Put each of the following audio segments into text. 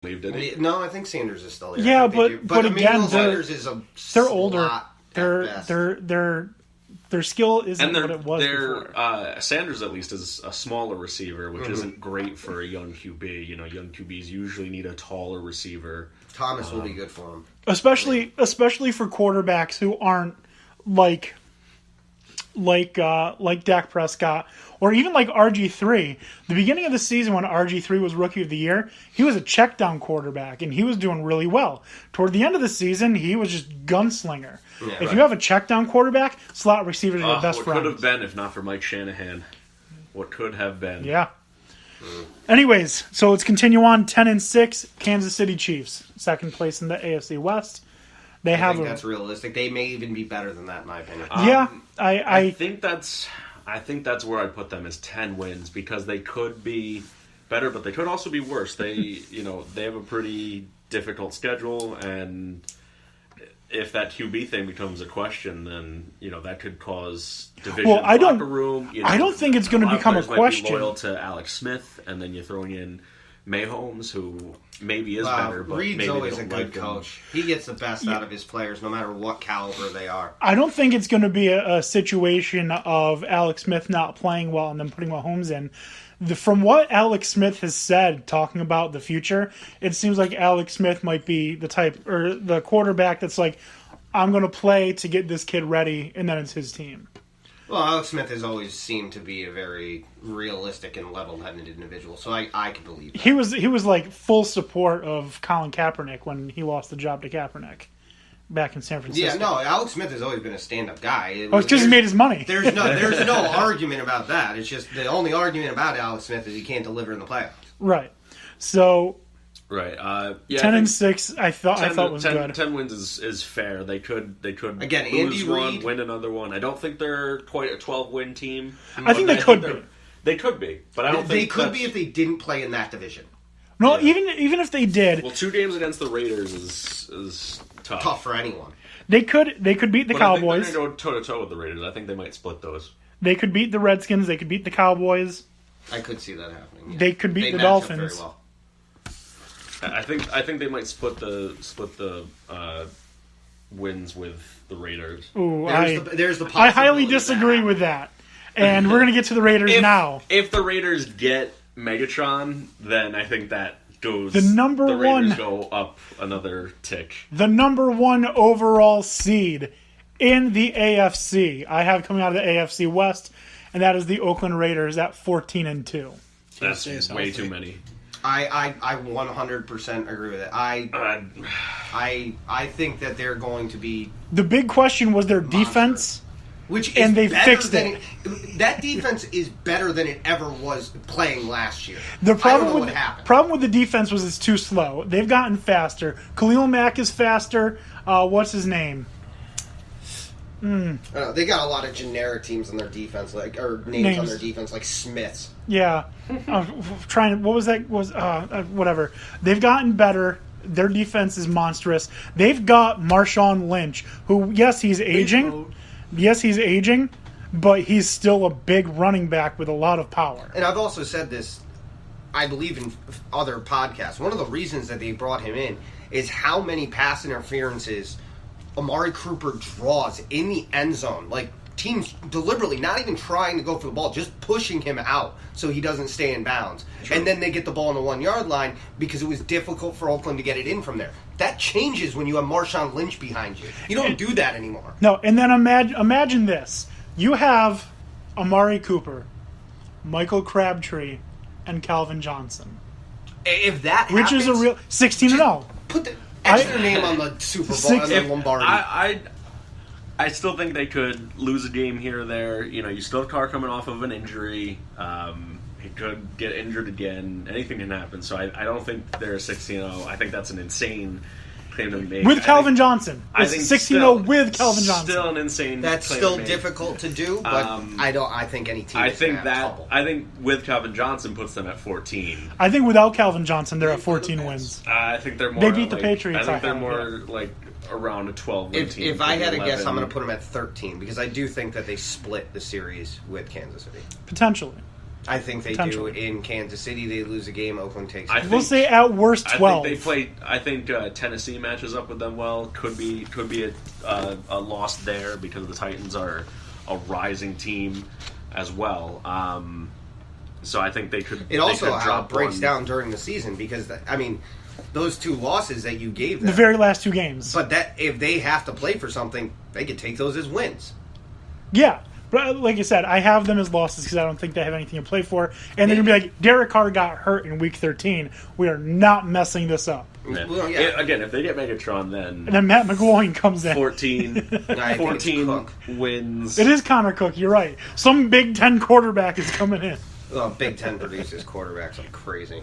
leave, did he? No, I think Sanders is still there. Yeah, but again, Sanders is a they're older. Their skill isn't what it was before. Sanders, at least, is a smaller receiver, which isn't great for a young QB. You know, young QBs usually need a taller receiver. Thomas will be good for him. Especially for quarterbacks who aren't like Dak Prescott or even like RG3. The beginning of the season when RG3 was Rookie of the Year, he was a check down quarterback and he was doing really well. Toward the end of the season, he was just gunslinger. Yeah, if you have a check down quarterback, slot receivers are your best friends. What could have been if not for Mike Shanahan? What could have been? Yeah. Anyways, so let's continue on. 10-6, Kansas City Chiefs, second place in the AFC West. I think that's realistic. They may even be better than that, in my opinion. I think that's where I put them as 10 wins because they could be better, but they could also be worse. They have a pretty difficult schedule, and if that QB thing becomes a question, then that could cause division in the locker room. I don't think it's going to become a question. Might be loyal to Alex Smith, and then you're throwing in Mahomes, who maybe is better, but Reed's maybe always they don't a good like him. coach. He gets the best out of his players, no matter what caliber they are. I don't think it's going to be a situation of Alex Smith not playing well and then putting Mahomes in. From what Alex Smith has said, talking about the future, it seems like Alex Smith might be the type or the quarterback that's like, I'm going to play to get this kid ready, and then it's his team. Well, Alex Smith has always seemed to be a very realistic and level-headed individual, so I can believe that. He was like full support of Colin Kaepernick when he lost the job to Kaepernick back in San Francisco. Yeah, no, Alex Smith has always been a stand-up guy. It's because he made his money. There's no argument about that. It's just the only argument about Alex Smith is he can't deliver in the playoffs. Right. So. Right. 10-6, I thought was good. 10 wins is fair. They could again lose Andy one, Reid, win another one. I don't think they're quite a 12-win team. I think they could be. They could be, but I don't think they could be if they didn't play in that division. No, even if they did. Well, 2 games against the Raiders is tough. Tough for anyone. They could beat the Cowboys. I think they're going to go toe-to-toe with the Raiders. I think they might split those. They could beat the Redskins. They could beat the Cowboys. I could see that happening. Yeah. They could beat the Dolphins. Very well. I think they might split the wins with the Raiders. Ooh, there's the I highly disagree with that. And we're going to get to the Raiders now. If the Raiders get Megatron, then I think that goes. The Raiders go up another tick. The number 1 overall seed in the AFC. I have coming out of the AFC West, and that is the Oakland Raiders at 14-2. That's way too many. I 100% agree with it. I think that they're going to be. The big question was their defense, and they fixed it. That defense is better than it ever was playing last year. The problem I don't know what happened. Problem with the defense was it's too slow. They've gotten faster. Khalil Mack is faster. What's his name? They got a lot of generic teams on their defense, names on their defense, like Smiths. Yeah, what was that? Whatever. They've gotten better. Their defense is monstrous. They've got Marshawn Lynch, who he's aging. Yes, he's aging, but he's still a big running back with a lot of power. And I've also said this, I believe in other podcasts. One of the reasons that they brought him in is how many pass interferences Amari Cooper draws in the end zone. Like, teams deliberately not even trying to go for the ball, just pushing him out so he doesn't stay in bounds. Sure. And then they get the ball on the 1-yard line because it was difficult for Oakland to get it in from there. That changes when you have Marshawn Lynch behind you. You don't do that anymore. No, and then imagine this. You have Amari Cooper, Michael Crabtree, and Calvin Johnson. If that happens... Which is a real 16-0. Put the extra name on the Super Bowl and the Lombardi. I still think they could lose a game here or there. You still have Carr coming off of an injury. He could get injured again. Anything can happen. So I don't think they're 16-0. I think that's an insane claim to make. With Calvin Johnson. I think 16-0 with Calvin Johnson. Still an insane That's claim still to make. difficult to do, but I think any team is going to have trouble. I think with Calvin Johnson puts them at 14. I think without Calvin Johnson, they're at 14 wins. I think they're more. They beat the Patriots. I think they're more around a 12-win team. If I had to guess, I'm going to put them at 13 because I do think that they split the series with Kansas City. Potentially. I think they do. Potentially. In Kansas City, they lose a game. Oakland takes it. We'll say at worst 12. I think Tennessee matches up with them well. Could be a loss there because the Titans are a rising team as well. So I think they could. It also drop breaks one. down during the season because those 2 losses that you gave them, the very last 2 games. but that if they have to play for something, they could take those as wins. Yeah. But like I said, I have them as losses because I don't think they have anything to play for. And they're going to be like, Derek Carr got hurt in Week 13. We are not messing this up. Yeah. Well, yeah. Again, if they get Megatron, And then Matt McGloin comes in. 14 I think it's Cook. wins. It is Connor Cook, you're right. Some Big Ten quarterback is coming in. Big Ten produces quarterbacks like crazy.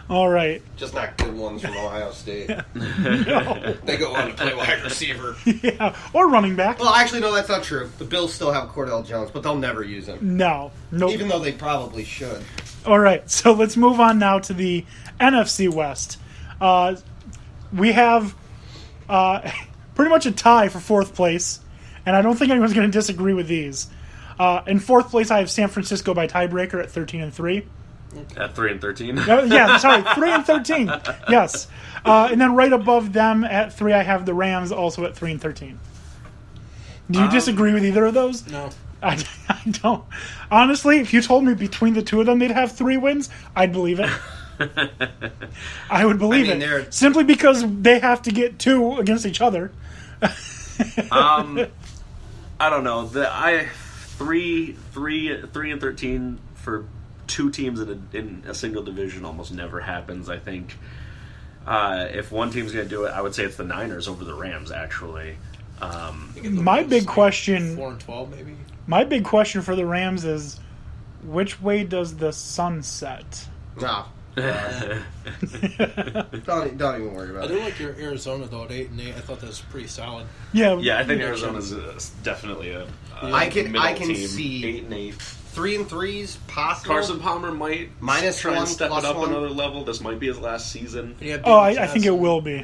All right. Just not good ones from Ohio State. No. They go on to play wide receiver. Yeah. Or running back. Well, actually, no, that's not true. The Bills still have Cordell Jones, but they'll never use him. No. Nope. Even though they probably should. All right, so let's move on now to the NFC West. We have pretty much a tie for 4th place, and I don't think anyone's going to disagree with these. In 4th place, I have San Francisco by tiebreaker at 13-3. At 3-13. Yeah, sorry, 3-13. Yes, and then right above them at 3, I have the Rams also at 3-13. Do you disagree with either of those? No. I don't. Honestly, if you told me between the 2 of them they'd have 3 wins, I'd believe it. I would believe it. Simply because they have to get 2 against each other. I don't know. 3-13 for 2 teams in a single division almost never happens. I think if one team's going to do it, I would say it's the Niners over the Rams. Actually, my big question. 4-12 maybe. My big question for the Rams is, which way does the sun set? No. Don't even worry about I it. do like your Arizona though at 8-8. I thought that was pretty solid. Yeah, I think Arizona's definitely a I can team. see 8-8. 3-3s possible. Carson Palmer might Minus try 1, and step it up +1. another level. This might be his last season. And you have I think it will be.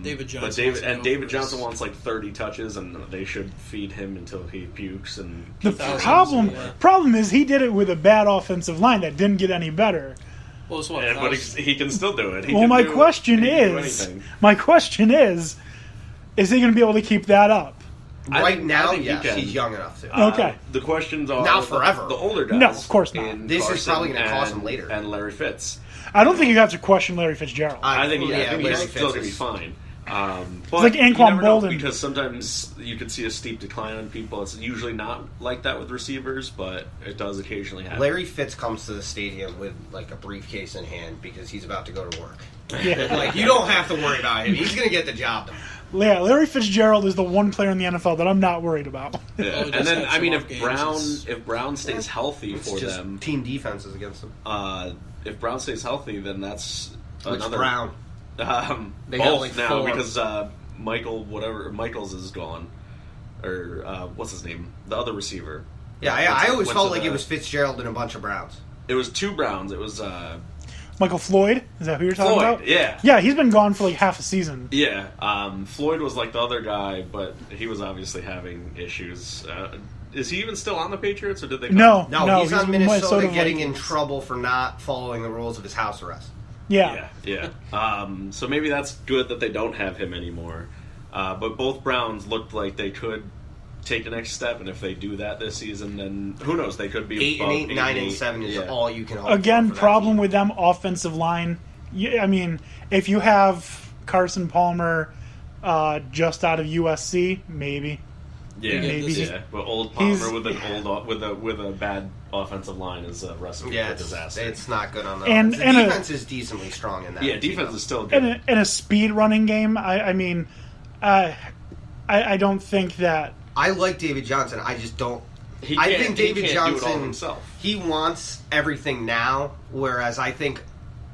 David Johnson. But David Johnson wants like 30 touches, and they should feed him until he pukes. And The thousands, problem is he did it with a bad offensive line that didn't get any better. Well, it's what, Yeah, but he can still do it. My question is, he going to be able to keep that up? Right now, think he yes, can. he's young enough to. Okay. The questions are Not forever. The older guys. No, of course not. in This is Carson probably gonna cost him and- later. And Larry Fitz. I don't think you have to question Larry Fitzgerald. I think Larry he's Fitz still going to be is- fine. But like you Anquan never know, Bolden. because sometimes you could see a steep decline on people. It's usually not like that with receivers, but it does occasionally happen. Larry Fitz comes to the stadium with like a briefcase in hand because he's about to go to work. Yeah. Like you don't have to worry about him. He's going to get the job done. Yeah, Larry Fitzgerald is the one player in the NFL that I'm not worried about. Yeah. Oh, And just then have I mean, some if off games. Brown stays healthy It's for just them, team defenses against him. if Brown stays healthy, then that's Which another Brown? They both got, like, now 4. because Michaels is gone, or what's his name? The other receiver. Yeah, I always Went felt to like the- it was Fitzgerald and a bunch of Browns. It was 2 Browns. It was Michael Floyd, is that who you're talking Floyd. about? Yeah. Yeah, he's been gone for like half a season. Yeah, Floyd was like the other guy, but he was obviously having issues. Is he even still on the Patriots, or did they? No, No, he's on with Minnesota getting Vikings. in trouble for not following the rules of his house arrest. Yeah. Yeah. So maybe that's good that they don't have him anymore. But both Browns looked like they could take the next step, and if they do that this season, then who knows? They could be 8-8, above 9-7 is Yeah. all you can hope Again, for that problem team. with them offensive line. Yeah, I mean, if you have Carson Palmer just out of USC, maybe. Yeah, Maybe. yeah. But old Palmer He's- with a bad offensive line is a recipe Yeah, for it's disaster. not good on the And- offense. and The a- defense is decently strong in that. Yeah, team, defense though. is still good. In a speed running game, I mean, I don't think that. I like David Johnson. I just don't. He I can't- think he David can't do it all Johnson himself. He wants everything now, whereas I think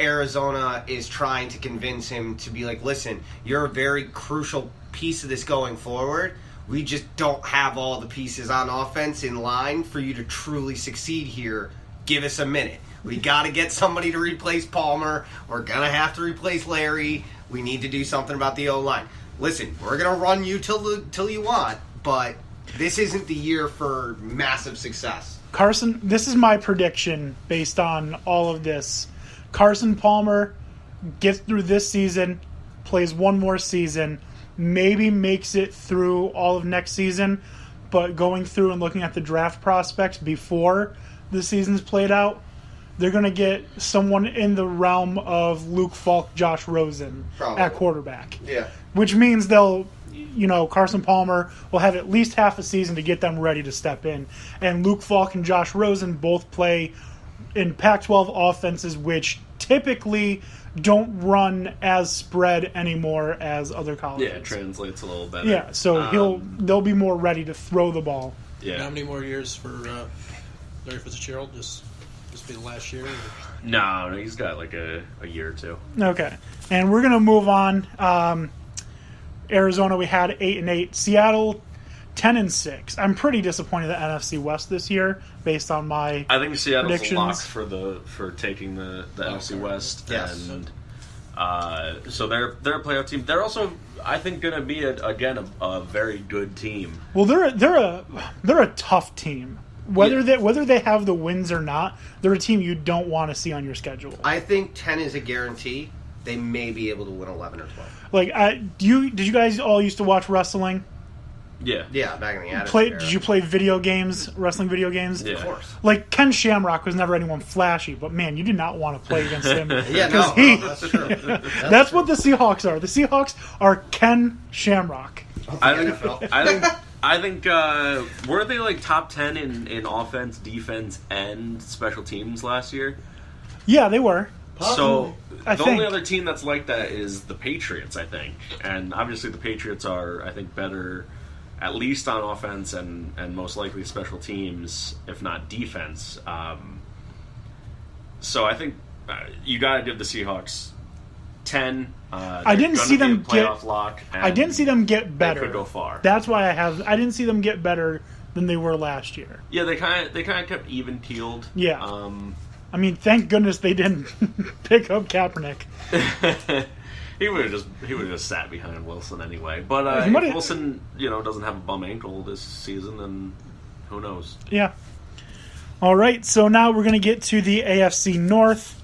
Arizona is trying to convince him to be like, listen, you're a very crucial piece of this going forward. We just don't have all the pieces on offense in line for you to truly succeed here. Give us a minute. We got to get somebody to replace Palmer. We're going to have to replace Larry. We need to do something about the O-line. Listen, we're going to run you till you want, but this isn't the year for massive success. Carson, this is my prediction based on all of this. Carson Palmer gets through this season, plays one more season, maybe makes it through all of next season, but going through and looking at the draft prospects before the season's played out, they're going to get someone in the realm of Luke Falk, Josh Rosen at quarterback. Yeah. Which means Carson Palmer will have at least half a season to get them ready to step in. And Luke Falk and Josh Rosen both play in Pac-12 offenses, which typically don't run as spread anymore as other colleges. Yeah, it translates a little better. Yeah, so they'll be more ready to throw the ball. Yeah. How many more years for Larry Fitzgerald? Just be the last year? No, he's got like a year or two. Okay, and we're gonna move on. Arizona, we had 8-8. Seattle, 10-6. I'm pretty disappointed in the NFC West this year, based on my. I think Seattle's predictions. a lock for taking the NFC West, Yes. and so they're a playoff team. They're also, I think, going to be a very good team. Well, they're a tough team. Whether they have the wins or not, they're a team you don't want to see on your schedule. I think 10 is a guarantee. They may be able to win 11 or 12. Like, did you guys all used to watch wrestling? Yeah. Yeah, back in the Attitude Era. Did you play video games, wrestling video games? Yeah. Of course. Like, Ken Shamrock was never anyone flashy, but man, you did not want to play against him. Yeah, no, that's true. That's what the Seahawks are. The Seahawks are Ken Shamrock. I think were they like top 10 in offense, defense, and special teams last year? Yeah, they were. So I the think. only other team that's like that is the Patriots, I think. And obviously the Patriots are, I think, better at least on offense and most likely special teams, if not defense. So I think you got to give the Seahawks 10. I didn't see them playoff lock. I didn't see them get better. They could go far. That's why I didn't see them get better than they were last year. Yeah, they kind of kept even keeled. Yeah. I mean, thank goodness they didn't pick up Kaepernick. He would have just sat behind Wilson anyway. But if Wilson, doesn't have a bum ankle this season, then who knows? Yeah. All right, so now we're going to get to the AFC North.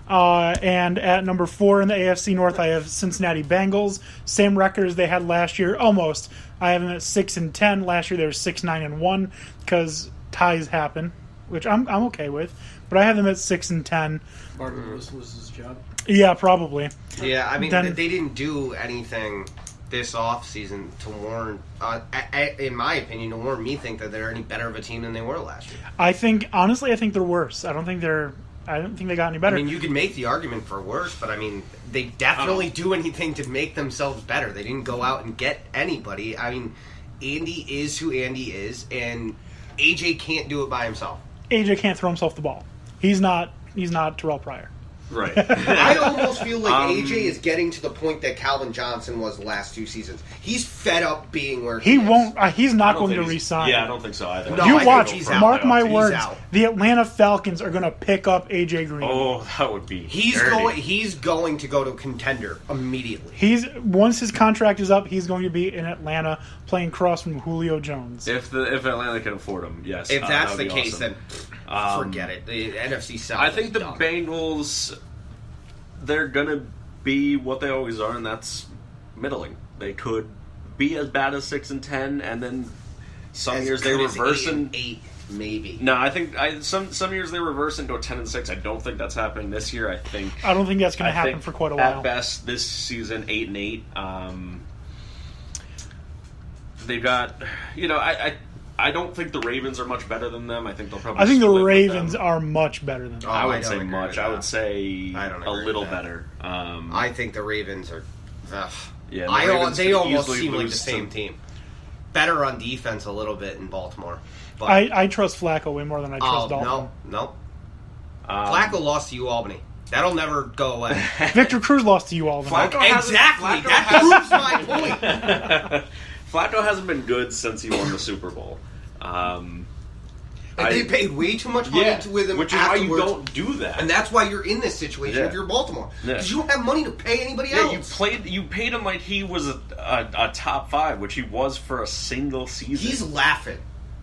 And at number 4 in the AFC North, I have Cincinnati Bengals. Same record as they had last year, almost. I have them at 6-10. Last year they were 6-9-1 because ties happen, which I'm okay with. But I have them at 6-10. Marvin was his job. Yeah, probably. Yeah, I mean, they didn't do anything this offseason to warrant, in my opinion, to warrant me think that they're any better of a team than they were last year. Honestly, I think they're worse. I don't think they got any better. I mean, you can make the argument for worse, but I mean, they definitely do anything to make themselves better. They didn't go out and get anybody. I mean, Andy is who Andy is, and AJ can't do it by himself. AJ can't throw himself the ball. He's not Terrell Pryor. Right. I almost feel like AJ is getting to the point that Calvin Johnson was the last 2 seasons. He's fed up being where he won't. He's not I don't going to think resign. Yeah, I don't think so either. No, You I watch. think he's out. Mark my He's words. out. The Atlanta Falcons are going to pick up AJ Green. Oh, that would be. He's dirty. going to go to a contender immediately. Once his contract is up, he's going to be in Atlanta playing cross from Julio Jones. If Atlanta can afford him, yes. If that's that the would be case, awesome. then forget it. The NFC South. I think is the done. Bengals, they're gonna be what they always are, and that's middling. They could be as bad as 6-10, and then some years they reverse and 8, maybe. No, I think some years they reverse and go 10-6. I don't think that's happening this year. I don't think that's going to happen for quite a while. At best, this season 8-8. They've got, I don't think the Ravens are much better than them. I think they'll probably. I think the split with Ravens them. are much better than them. I I wouldn't don't say agree much. with I that. would say I don't a agree little with that. better. I think the Ravens are. Yeah, the they Ravens could almost easily seem like the lose same to- team. Better on defense a little bit in Baltimore. But, I trust Flacco way more than I trust Dalton. no. Flacco lost to you, Albany. That'll never go away. Victor Cruz lost to you all. Flacco Exactly. Flacco That proves my point. Flacco hasn't been good since he won the Super Bowl. They paid way too much money with him which is afterwards. why you don't do that. And that's why you're in this situation if you're Baltimore. Because you don't have money to pay anybody else. You paid him like he was a top 5, which he was for a single season. He's laughing.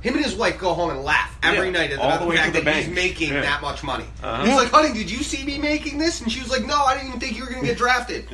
Him and his wife go home and laugh every night at all the the way fact to the that he's bank. making Yeah. that much money. Uh-huh. He's like, honey, did you see me making this? And she was like, no, I didn't even think you were going to get drafted.